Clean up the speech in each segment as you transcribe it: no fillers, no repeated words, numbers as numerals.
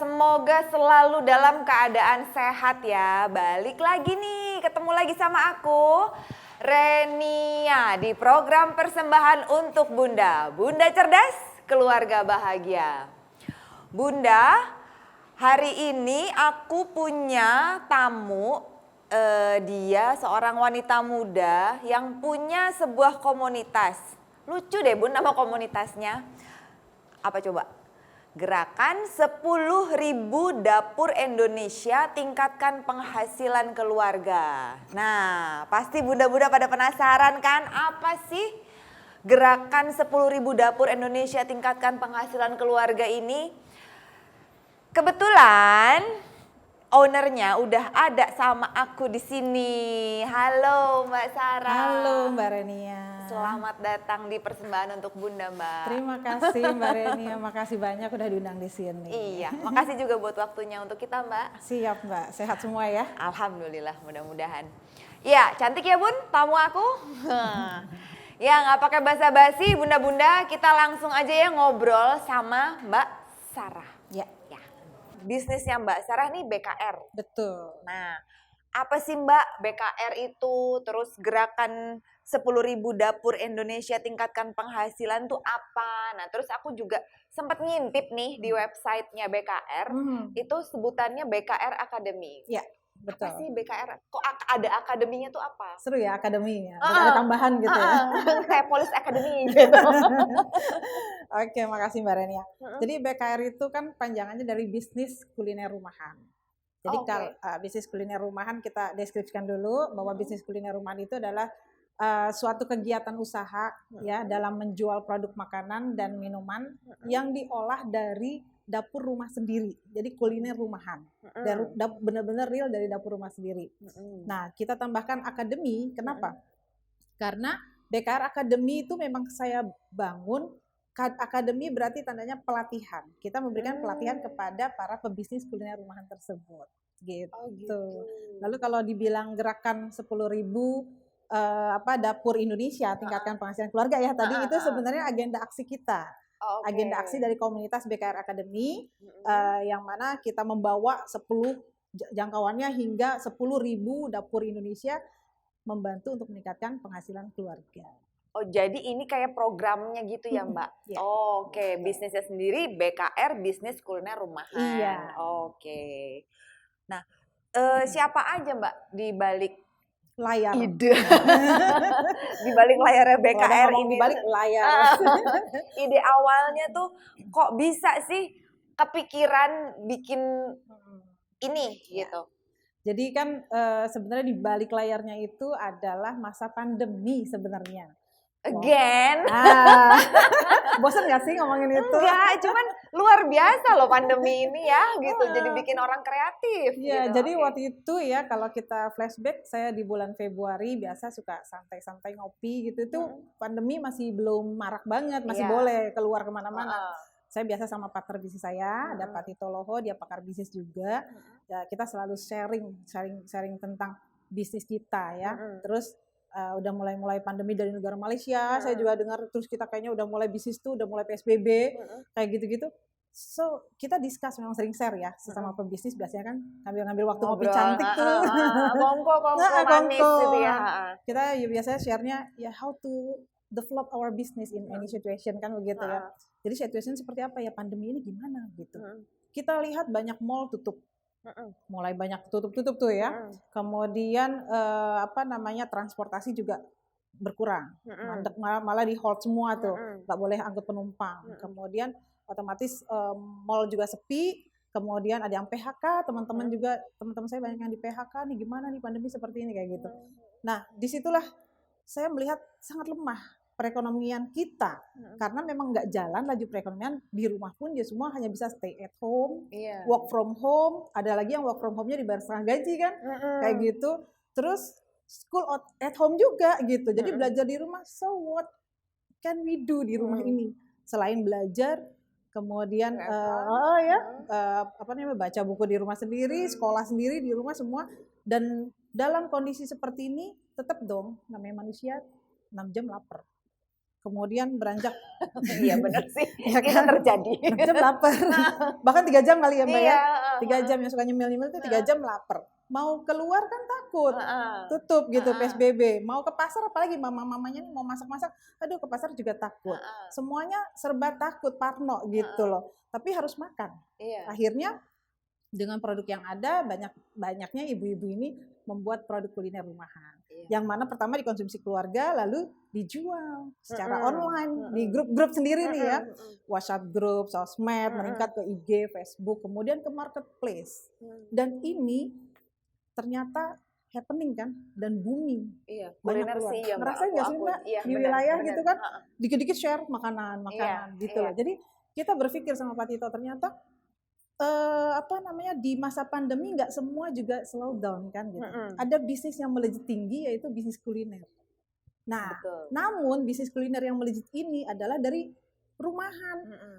semoga selalu dalam keadaan sehat ya. Balik lagi nih, ketemu lagi sama aku, Renia, di program persembahan untuk Bunda. Bunda cerdas, keluarga bahagia. Bunda, hari ini aku punya tamu, dia seorang wanita muda yang punya sebuah komunitas. Lucu deh Bun nama komunitasnya. Apa coba? Gerakan 10.000 dapur Indonesia tingkatkan penghasilan keluarga. Nah, pasti bunda-bunda pada penasaran kan apa sih gerakan 10.000 dapur Indonesia tingkatkan penghasilan keluarga ini? Kebetulan ownernya udah ada sama aku di sini. Halo Mbak Sarah. Halo Mbak Renia. Selamat datang di persembahan untuk Bunda, Mbak. Terima kasih Mbak Renia, makasih banyak udah diundang di sini. Iya, makasih juga buat waktunya untuk kita, Mbak. Siap Mbak, sehat semua ya? Alhamdulillah, mudah-mudahan. Ya, cantik ya Bun, tamu aku. Ya, nggak pakai basa-basi, bunda-bunda, kita langsung aja ya ngobrol sama Mbak Sarah. Ya. Bisnisnya Mbak Sarah nih BKR. Betul. Nah, apa sih Mbak BKR itu, terus gerakan 10.000 dapur Indonesia tingkatkan penghasilan tuh apa? Nah terus aku juga sempat ngintip nih di websitenya BKR, itu sebutannya BKR Academy. Ya, betul. Apa sih BKR? Kok ada akademinya tuh apa? Seru ya akademinya, ada tambahan gitu ya. Kayak Police Academy gitu. Oke, makasih Mbak Renia. Jadi BKR itu kan panjangannya dari bisnis kuliner rumahan. Jadi kalau bisnis kuliner rumahan kita deskripsikan dulu bahwa bisnis kuliner rumahan itu adalah suatu kegiatan usaha ya dalam menjual produk makanan dan minuman yang diolah dari dapur rumah sendiri. Jadi kuliner rumahan. Benar-benar real dari dapur rumah sendiri. Nah, kita tambahkan akademi. Kenapa? Karena BKR Academy itu memang saya bangun. Akademi berarti tandanya pelatihan. Kita memberikan pelatihan kepada para pebisnis kuliner rumahan tersebut. Gitu. Oh, gitu. Lalu kalau dibilang gerakan 10.000 dapur Indonesia tingkatkan penghasilan keluarga ya tadi itu sebenarnya agenda aksi kita. Agenda aksi dari komunitas BKR Academy yang mana kita membawa 10 jangkauannya hingga 10.000 dapur Indonesia membantu untuk meningkatkan penghasilan keluarga. Oh jadi ini kayak programnya gitu ya Mbak? Ya. Oke, bisnisnya sendiri BKR bisnis kuliner rumahan. Iya. Oke. Nah siapa aja Mbak di balik layar ide di balik layarnya BKR ini? Di balik layar. Ide awalnya tuh kok bisa sih kepikiran bikin ini gitu? Jadi kan sebenarnya di balik layarnya itu adalah masa pandemi sebenarnya. Again? Bosan gak sih ngomongin itu? Enggak, cuman luar biasa loh pandemi ini ya gitu. Jadi bikin orang kreatif. Iya, gitu. jadi waktu itu ya kalau kita flashback, saya di bulan Februari biasa suka santai-santai ngopi gitu. Itu pandemi masih belum marak banget, masih boleh keluar kemana-mana. Saya biasa sama partner bisnis saya, ada Pak Tito Loho, dia pakar bisnis juga. Ya, kita selalu sharing tentang bisnis kita ya. Terus udah mulai pandemi dari negara Malaysia, saya juga dengar terus kita kayaknya udah mulai bisnis tuh, udah mulai PSBB, kayak gitu-gitu. So, kita discuss memang sering share ya, sesama pebisnis biasanya kan ngambil waktu ngopi cantik tuh. Kongko manis gitu ya. Kita biasanya share-nya ya how to develop our business in any situation kan begitu ya. Jadi situation seperti apa ya, pandemi ini gimana gitu. Kita lihat banyak mall tutup. Mulai banyak tutup tuh ya. Kemudian transportasi juga berkurang. Malah di hold semua tuh, nggak boleh angkut penumpang. Kemudian otomatis mall juga sepi. Kemudian ada yang PHK, teman-teman saya banyak yang di PHK nih, gimana nih pandemi seperti ini kayak gitu. Nah, disitulah saya melihat sangat lemah perekonomian kita karena memang nggak jalan laju perekonomian. Di rumah pun dia semua hanya bisa stay at home, work from home. Ada lagi yang work from home-nya dibayar setengah gaji kan, kayak gitu. Terus school at home juga gitu. Jadi belajar di rumah. So what can we do di rumah ini selain belajar? Kemudian baca buku di rumah sendiri, sekolah sendiri di rumah semua. Dan dalam kondisi seperti ini tetap dong namanya manusia 6 jam lapar. kemudian beranjak Iya benar sih, ya itu kan, terjadi. 6 jam lapar, bahkan 3 jam kali ya Mbak ya, Iya, 3 jam yang suka nyemil-nyemil itu 3 jam lapar, mau keluar kan takut, tutup gitu PSBB, mau ke pasar apalagi mama-mamanya nih mau masak-masak, aduh ke pasar juga takut, semuanya serba takut, parno gitu loh, tapi harus makan. Iya. Akhirnya dengan produk yang ada, banyaknya ibu-ibu ini membuat produk kuliner rumahan. Yang mana pertama dikonsumsi keluarga, lalu dijual secara online di grup-grup sendiri nih ya, WhatsApp grup, sosmed, meningkat ke IG, Facebook, kemudian ke marketplace. Dan ini ternyata happening kan dan booming. Iya, Banyak kuliner keluar. sih ya Mbak. Ngerasain nggak sih Mbak Iya, di benar, wilayah benar. gitu kan, dikit-dikit share makanan gitu Iya. loh. Jadi kita berpikir sama Pak Tito ternyata di masa pandemi nggak semua juga slow down kan gitu. Ada bisnis yang melejit tinggi yaitu bisnis kuliner. Nah, namun bisnis kuliner yang melejit ini adalah dari rumahan.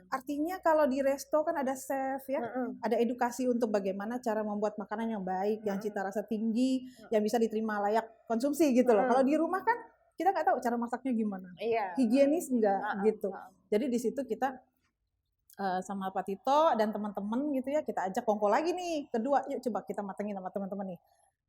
Artinya kalau di resto kan ada chef ya, ada edukasi untuk bagaimana cara membuat makanan yang baik, yang cita rasa tinggi, yang bisa diterima layak konsumsi gitu loh. Kalau di rumah kan kita nggak tahu cara masaknya gimana, higienis enggak gitu. Jadi di situ kita sama Pak Tito dan teman-teman gitu ya, kita ajak kongko lagi nih, kedua yuk coba kita matengin sama teman-teman nih.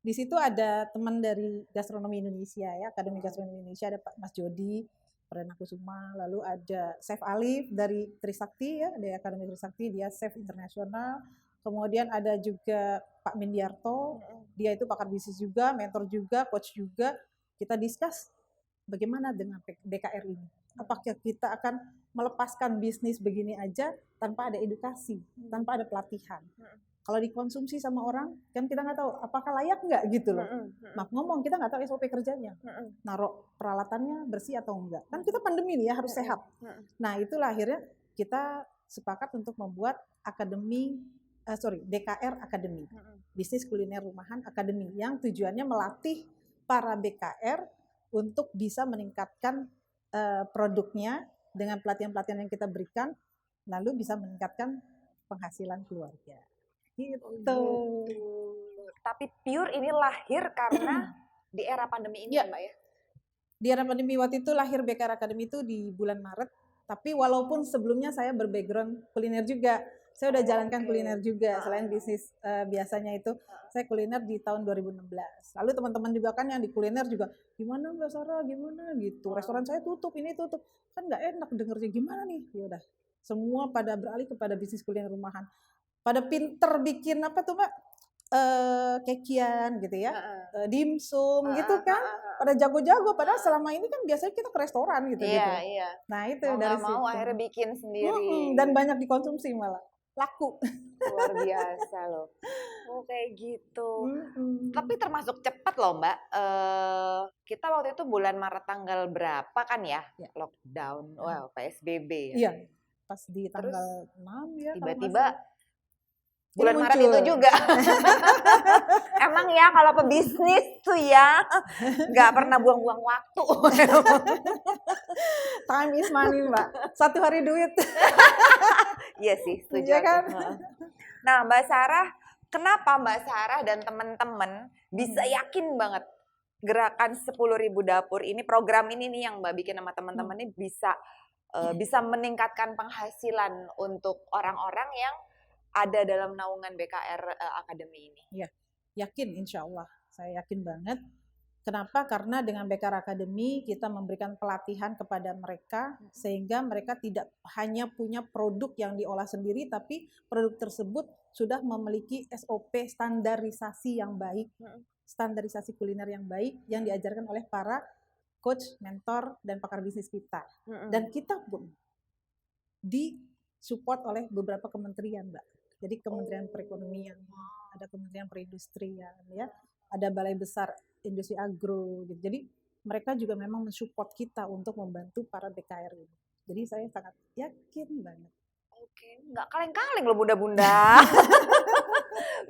Di situ ada teman dari Gastronomi Indonesia ya, Akademi Gastronomi Indonesia, ada Pak Mas Jody Perdana Kusuma, lalu ada Chef Alif dari Trisakti ya, dari Akademi Trisakti, dia chef internasional. Kemudian ada juga Pak Mindiarto, dia itu pakar bisnis juga, mentor juga, coach juga. Kita discuss bagaimana dengan BKR ini. Apakah kita akan melepaskan bisnis begini aja tanpa ada edukasi, tanpa ada pelatihan. Kalau dikonsumsi sama orang, kan kita nggak tahu apakah layak nggak gitu loh. Maaf ngomong, kita nggak tahu SOP kerjanya. Naruh peralatannya bersih atau enggak. Kan kita pandemi nih ya, harus sehat. Nah itulah akhirnya kita sepakat untuk membuat BKR Academy. Bisnis Kuliner Rumahan Academy, yang tujuannya melatih para BKR untuk bisa meningkatkan produknya dengan pelatihan-pelatihan yang kita berikan, lalu bisa meningkatkan penghasilan keluarga. Gitu. Tapi pure ini lahir karena di era pandemi ini ya Mbak ya? Di era pandemi waktu itu lahir BKR Academy itu di bulan Maret, tapi walaupun sebelumnya saya berbackground kuliner juga, saya udah jalankan kuliner juga, selain bisnis biasanya itu, saya kuliner di tahun 2016. Lalu teman-teman juga kan yang di kuliner juga, gimana Mbak Sarah, gimana gitu, restoran saya tutup, ini tutup, kan nggak enak dengernya, gimana nih, yaudah. Semua pada beralih kepada bisnis kuliner rumahan. Pada pinter bikin apa tuh Mbak, kekian gitu ya, dimsum gitu kan, pada jago-jago, padahal selama ini kan biasanya kita ke restoran gitu. Iya. Nah itu mau dari situ. Mau akhirnya bikin sendiri. Dan banyak dikonsumsi malah, laku. Luar biasa loh. Oh kayak gitu. Tapi termasuk cepat loh Mbak. Kita waktu itu bulan Maret tanggal berapa kan ya? Lockdown, PSBB ya. Iya, pas di tanggal 6 ya. Tiba-tiba bulan Maret itu juga. Emang ya kalau pebisnis tuh ya nggak pernah buang-buang waktu. Time is money Mbak, satu hari duit. Iya sih, setuju. Iya kan? Nah Mbak Sarah, kenapa Mbak Sarah dan teman-teman bisa yakin banget gerakan 10.000 dapur ini, program ini nih yang Mbak bikin sama teman-teman ini bisa meningkatkan penghasilan untuk orang-orang yang ada dalam naungan BKR Academy ini? Iya, yakin insya Allah. Saya yakin banget. Kenapa? Karena dengan BKR Academy kita memberikan pelatihan kepada mereka sehingga mereka tidak hanya punya produk yang diolah sendiri, tapi produk tersebut sudah memiliki SOP standarisasi yang baik, standarisasi kuliner yang baik yang diajarkan oleh para coach, mentor, dan pakar bisnis kita. Dan kita pun disupport oleh beberapa kementerian, Mbak. Jadi Kementerian Perekonomian, ada Kementerian Perindustrian, ya, ada Balai Besar Industri Agro. Gitu. Jadi mereka juga memang mensupport kita untuk membantu para BKR ini. Jadi saya sangat yakin banget. Oke, nggak kaleng-kaleng loh bunda-bunda.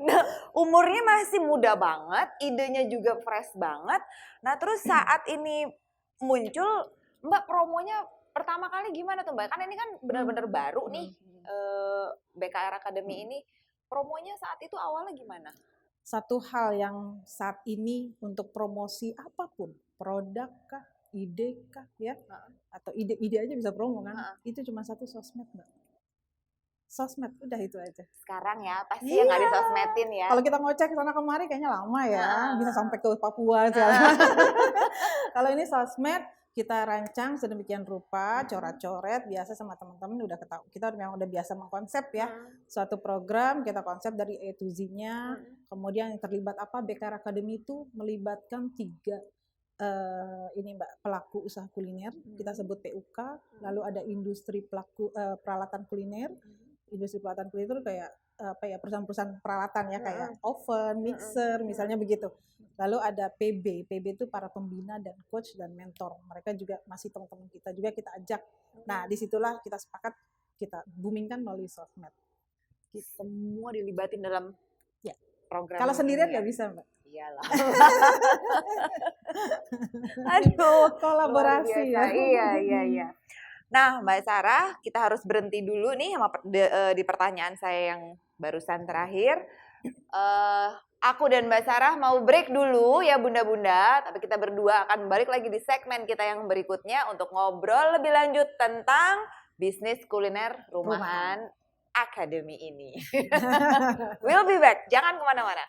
Nah, umurnya masih muda banget, idenya juga fresh banget. Nah terus saat ini muncul, Mbak promonya pertama kali gimana tuh Mbak? Kan ini kan benar-benar baru nih BKR Academy ini. Promonya saat itu awalnya gimana? Satu hal yang saat ini untuk promosi apapun, produk kah, ide kah ya, atau ide-ide aja bisa promo kan, itu cuma satu sosmed Mbak. Sosmed, udah itu aja. Sekarang ya, pasti yang nggak disosmedin ya. Kalau kita ngocek sana kemari kayaknya lama ya, bisa sampai ke Papua aja. Kalau ini sosmed, kita rancang sedemikian rupa, coret-coret, biasa sama teman-teman udah ketahui. Kita memang udah biasa mengkonsep ya, suatu program kita konsep dari A to Z-nya, kemudian yang terlibat apa, BKR Academy itu melibatkan 3 ini Mbak, pelaku usaha kuliner, kita sebut PUK, lalu ada industri pelaku peralatan kuliner. Industri peralatan kuliner itu kayak apa ya, perusahaan-perusahaan peralatan ya, kayak oven, mixer, misalnya begitu. Lalu ada PB itu para pembina dan coach dan mentor. Mereka juga masih teman-teman kita juga kita ajak. Nah, disitulah kita sepakat kita boomingkan melalui sosmed. Semua dilibatin dalam program. Kalau sendirian nggak bisa Mbak. Iyalah. Aduh, kolaborasi ya. Iya. Nah, Mbak Sarah, kita harus berhenti dulu nih sama di pertanyaan saya yang barusan terakhir. Aku dan Mbak Sarah mau break dulu ya Bunda-Bunda, tapi kita berdua akan balik lagi di segmen kita yang berikutnya untuk ngobrol lebih lanjut tentang bisnis kuliner rumahan Academy ini. We'll be back, jangan kemana-mana.